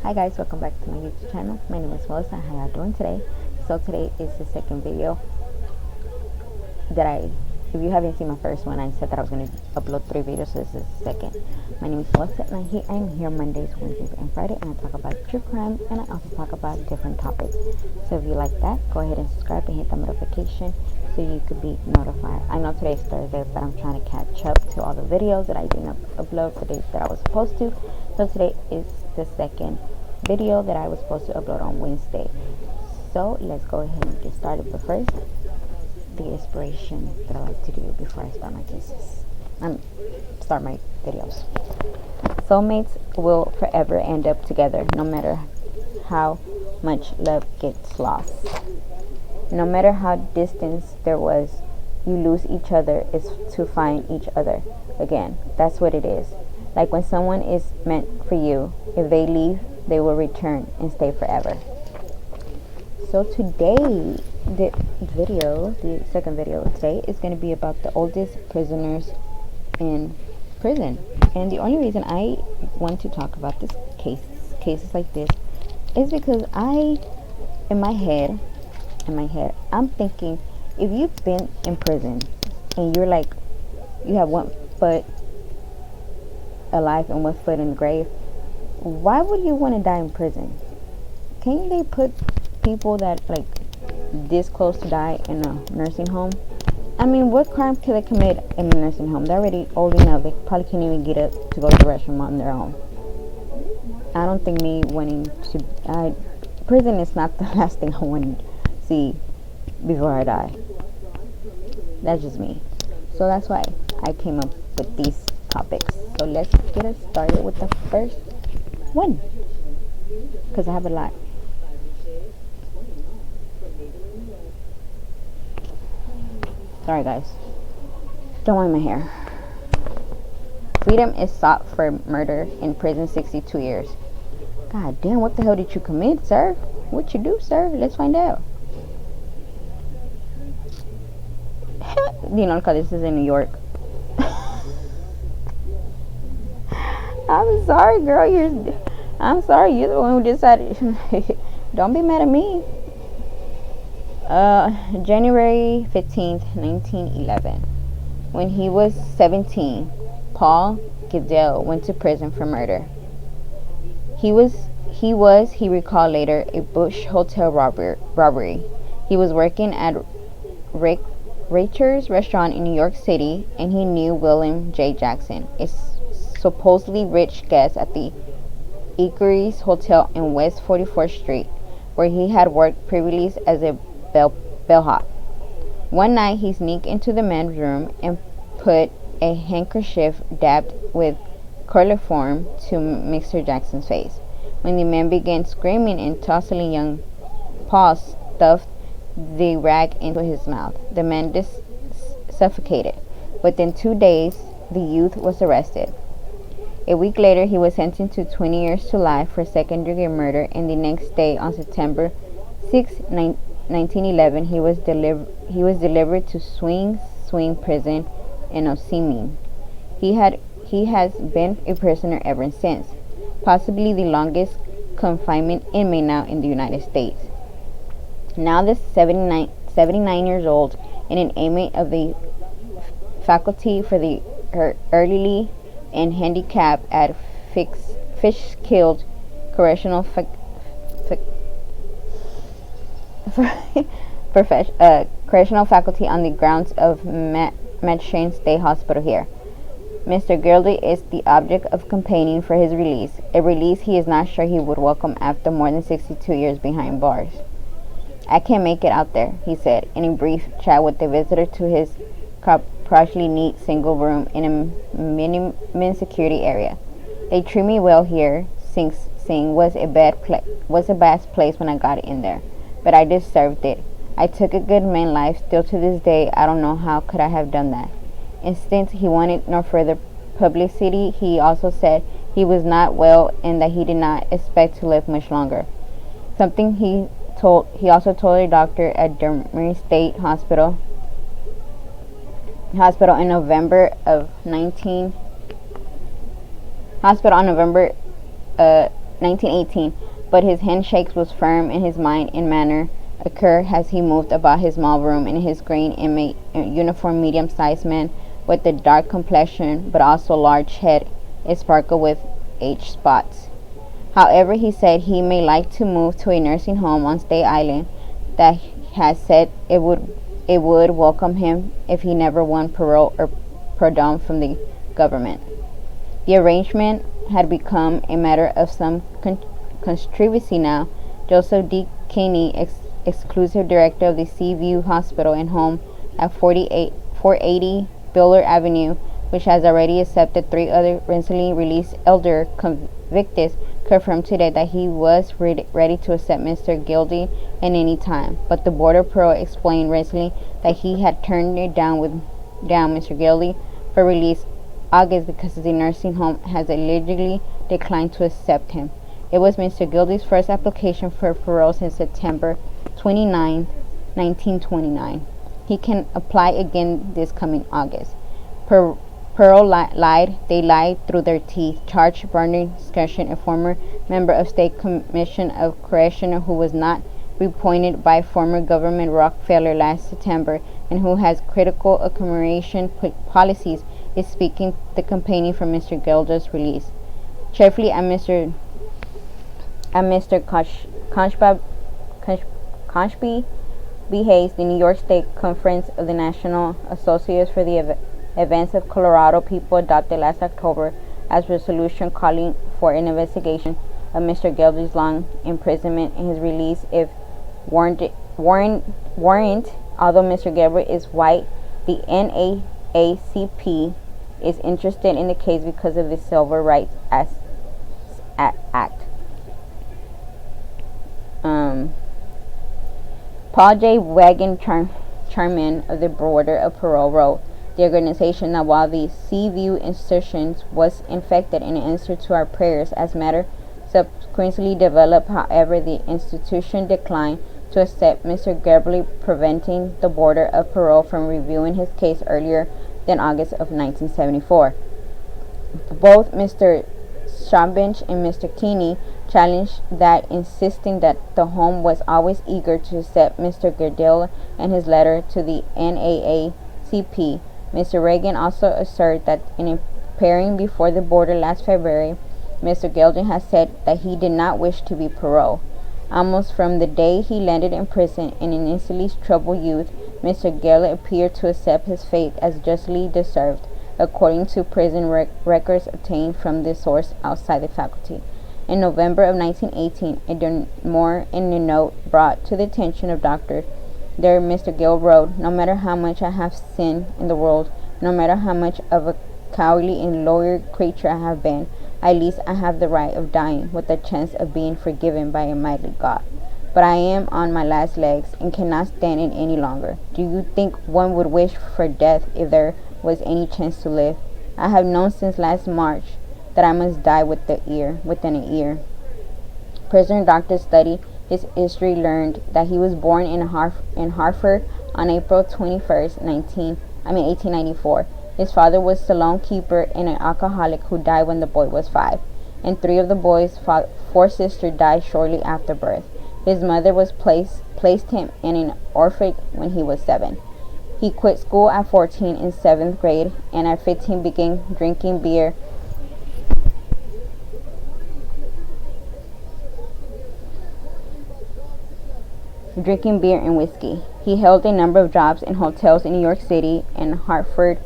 Hi guys, welcome back to my YouTube channel. My name is Melissa. How y'all doing today? So today is the second video that if you haven't seen my first one, I said that I was going to upload 3 videos, so this is the second. My name is Melissa and I'm here Mondays, Wednesdays, and Friday, and I talk about true crime and I also talk about different topics. So if you like that, go ahead and subscribe and hit the notification so you could be notified. I know today's Thursday, but I'm trying to catch up to all the videos that I didn't upload for days that I was supposed to. So today is the second video that I was supposed to upload on Wednesday. So let's go ahead and get started. But first, the inspiration that I like to do before I start my cases. Start my videos. Soulmates will forever end up together, no matter how much love gets lost. No matter how distance there was, you lose each other is to find each other again. That's what it is. Like when someone is meant for you, if they leave, they will return and stay forever. So today, the second video today is going to be about the oldest prisoners in prison. And the only reason I want to talk about this cases like this is because in my head, I'm thinking, if you've been in prison and you're like, you have one foot alive and one foot in the grave, why would you want to die in prison? Can't they put people that like this close to die in a nursing home? I mean, what crime could they commit in a nursing home? They're already old enough. They probably can't even get up to go to the restroom on their own. I don't think me wanting to prison is not the last thing I want to see before I die. That's just me. So that's why I came up with these topics. So let's get us started with the first one, because I have a lot. Sorry guys, don't mind my hair. Freedom is sought for murder in prison, 62 years. God damn, what the hell did you commit, sir? What you do, sir? Let's find out. You know, because this is in New York. I'm sorry, girl. I'm sorry, you're the one who decided. Don't be mad at me. January 15th, 1911. When he was 17, Paul Geidel went to prison for murder. He recalled later, a Bush hotel robbery. He was working at Rachel's restaurant in New York City, and he knew William J. Jackson, a supposedly rich guest at the Eateries Hotel in West 44th Street, where he had worked previously as a bellhop. One night, he sneaked into the men's room and put a handkerchief dabbed with chloroform to Mr. Jackson's face. When the men began screaming and tussling, young Paul stuffed the rag into his mouth. The man suffocated. Within 2 days, the youth was arrested. A week later, he was sentenced to 20 years to life for second-degree murder, and the next day, on September 6, 1911, he was delivered to Swing Prison in Osimhen. He has been a prisoner ever since, possibly the longest confinement inmate now in the United States. Now the 79 years old and an inmate of the faculty for the elderly and handicapped at Fishkill Correctional Correctional Faculty on the grounds of Medicine State Hospital here. Mr. Geidel is the object of campaigning for his release, a release he is not sure he would welcome after more than 62 years behind bars. I can't make it out there, he said, in a brief chat with the visitor to his partially neat single room in a minimum security area. They treat me well here. Sing was a bad place when I got in there, but I deserved it. I took a good man's life. Still to this day, I don't know how could I have done that. And since he wanted no further publicity, he also said he was not well and that he did not expect to live much longer. Something he also told a doctor at Derby State Hospital in November of 19 hospital on November 1918, but his handshakes was firm and his mind and manner occurred as he moved about his small room in his green inmate uniform, medium-sized man with a dark complexion but also large head, sparkled with age spots. However, he said he may like to move to a nursing home on State Island that has said it would welcome him if he never won parole or pardon from the government. The arrangement had become a matter of some controversy now. Joseph D. Kinney, exclusive director of the Seaview Hospital and Home at 480 Biller Avenue, which has already accepted 3 other recently released elder convicts, confirmed today that he was ready to accept Mr. Geidel at any time. But the Border Patrol explained recently that he had turned it down Mr. Geidel for release August because the nursing home has allegedly declined to accept him. It was Mr. Gildy's first application for parole since September 29, 1929. He can apply again this coming August. Pearl lied. They lied through their teeth, charged Bernard Scutcheon, a former member of State Commission of Correction who was not reappointed by former government Rockefeller last September and who has critical accommodation policies, is speaking the campaigning for Mr. Gilda's release. Chiefly at Mr. Conchby behaves the New York State Conference of the National Associates for the Events of Colorado people adopted last October as resolution calling for an investigation of Mr. Gilda's long imprisonment and his release if warrant. Although Mr. Gilbert is white, the NAACP is interested in the case because of the Civil Rights Act. Paul J. Wagon, chairman of the Board of Parole, wrote the organization that while the Seaview institution was infected in answer to our prayers as matter subsequently developed, however, the institution declined to accept Mr. Gerbely, preventing the Board of Parole from reviewing his case earlier than August of 1974. Both Mr. Schambach and Mr. Kinney challenged that, insisting that the home was always eager to accept Mr. Geidel and his letter to the NAACP. Mr. Reagan also asserted that in appearing before the board last February, Mr. Geidel has said that he did not wish to be paroled. Almost from the day he landed in prison in an instantly troubled youth, Mr. Geidel appeared to accept his fate as justly deserved, according to prison records obtained from the source outside the faculty. In November of 1918, more in a note brought to the attention of doctors there, Mr. Gill wrote, "No matter how much I have sinned in the world, no matter how much of a cowardly and loyal creature I have been, at least I have the right of dying with the chance of being forgiven by a mighty God. But I am on my last legs and cannot stand it any longer. Do you think one would wish for death if there was any chance to live? I have known since last March that I must die within a year." Prisoner doctors studied his history, learned that he was born in Hartford on April 21st, 1894. His father was a salon keeper and an alcoholic who died when the boy was 5, and 3 of the boy's 4 sisters died shortly after birth. His mother was placed him in an orphanage when he was 7. He quit school at 14 in 7th grade, and at 15 began drinking beer and whiskey. He held a number of jobs in hotels in New York City and Hartford,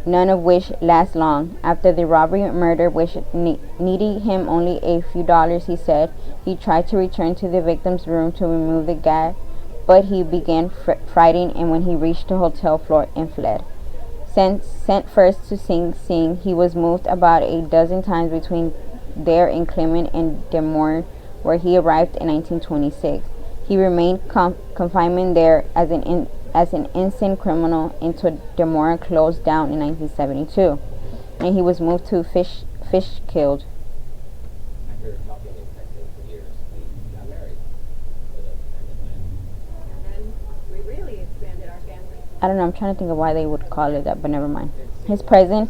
none of which last long. After the robbery and murder, which needed him only a few dollars, he said, he tried to return to the victim's room to remove the gag, but he began fighting, and when he reached the hotel floor and fled. Sent first to Sing Sing, he was moved about a dozen times between there and Clement and Des Moines, where he arrived in 1926. He remained confinement there as an insane criminal until Des Moines closed down in 1972, and he was moved to Fishkill. After talking in Texas for years, we got married with a family plan. And then we really expanded our family. I don't know, I'm trying to think of why they would call it that, but never mind. His present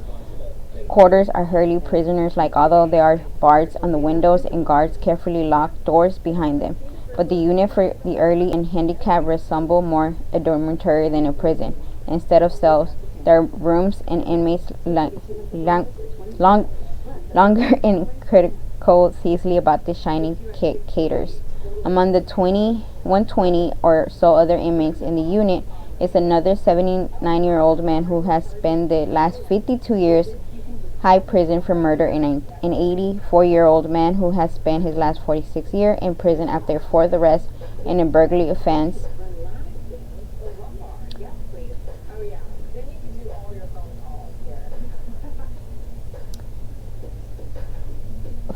quarters are hardly prisoners-like, although there are bars on the windows and guards carefully lock doors behind them. But the unit for the elderly and handicapped resemble more a dormitory than a prison. Instead of cells, there are rooms and inmates longer in critical easily about the shiny caters. Among the 120 or so other inmates in the unit is another 79-year-old man who has spent the last 52 years high prison for murder, and an 84-year-old man who has spent his last 46 years in prison after a fourth arrest in a burglary offense.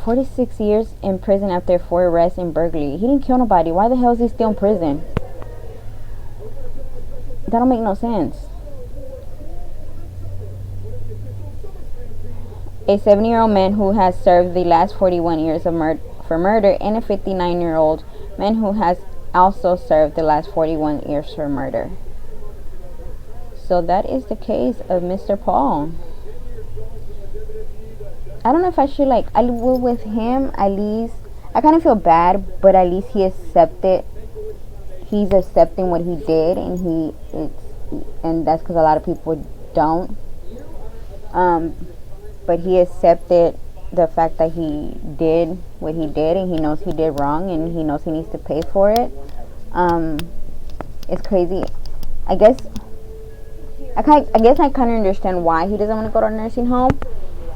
46 years in prison after 4 arrests in burglary. He didn't kill nobody. Why the hell is he still in prison? That don't make no sense. A 70-year-old man who has served the last 41 years of for murder, and a 59-year-old man who has also served the last 41 years for murder. So that is the case of Mr. Paul. I don't know if I should, like, I will with him, at least. I kind of feel bad, but at least he's accepting what he did, and that's because a lot of people don't. But he accepted the fact that he did what he did, and he knows he did wrong, and he knows he needs to pay for it. It's crazy. I guess I kind of understand why he doesn't want to go to a nursing home.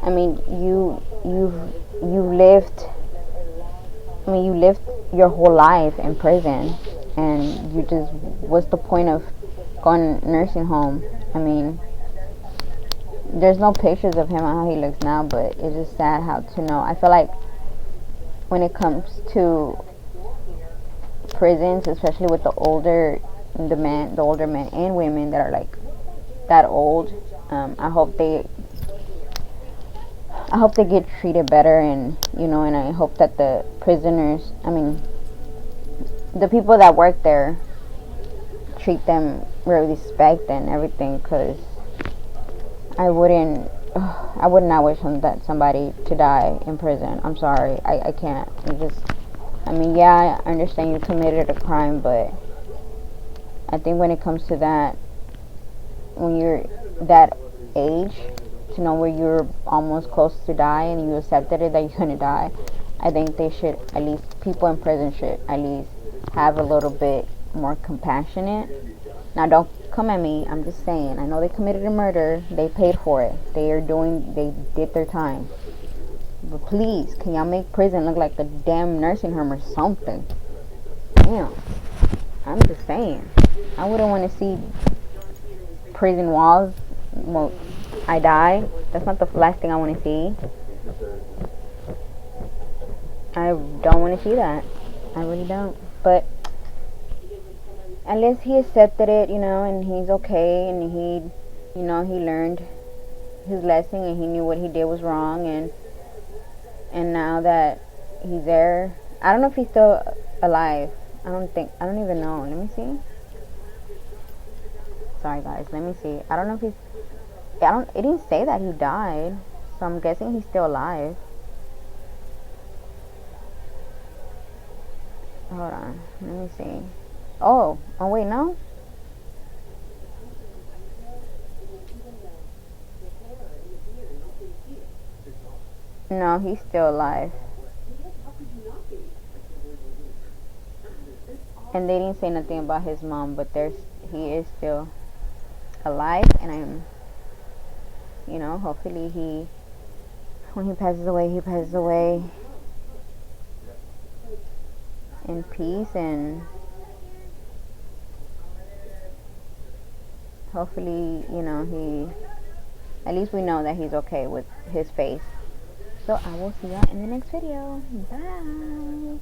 I mean, you lived your whole life in prison, and you just, what's the point of going to nursing home? I mean, there's no pictures of him and how he looks now, but it's just sad how to know. I feel like when it comes to prisons, especially with the older men and women that are like that old, I hope they get treated better, and and I hope that the prisoners, the people that work there, treat them with respect and everything, because I would not wish that somebody to die in prison. I'm sorry, I can't. Yeah, I understand you committed a crime, but I think when it comes to that, when you're that age, to know where you're almost close to die and you accepted it that you're gonna die, I think they should, at least people in prison should at least have a little bit more compassionate. Now, don't come at me. I'm just saying, I know they committed a murder. They paid for it. They did their time. But please, can y'all make prison look like a damn nursing home or something? Damn. I'm just saying. I wouldn't want to see prison walls. Well, I die. That's not the last thing I want to see. I don't want to see that. I really don't. But unless he accepted it, and he's okay, and he learned his lesson, and he knew what he did was wrong, and now that he's there, I don't know if he's still alive. I don't even know. Let me see. Sorry guys, let me see. I don't know if he's, it didn't say that he died, so I'm guessing he's still alive. Hold on, let me see. Oh wait, no? No, he's still alive. And they didn't say nothing about his mom, but he is still alive, and I'm, hopefully when he passes away in peace, and hopefully, at least we know that he's okay with his face. So I will see y'all in the next video. Bye.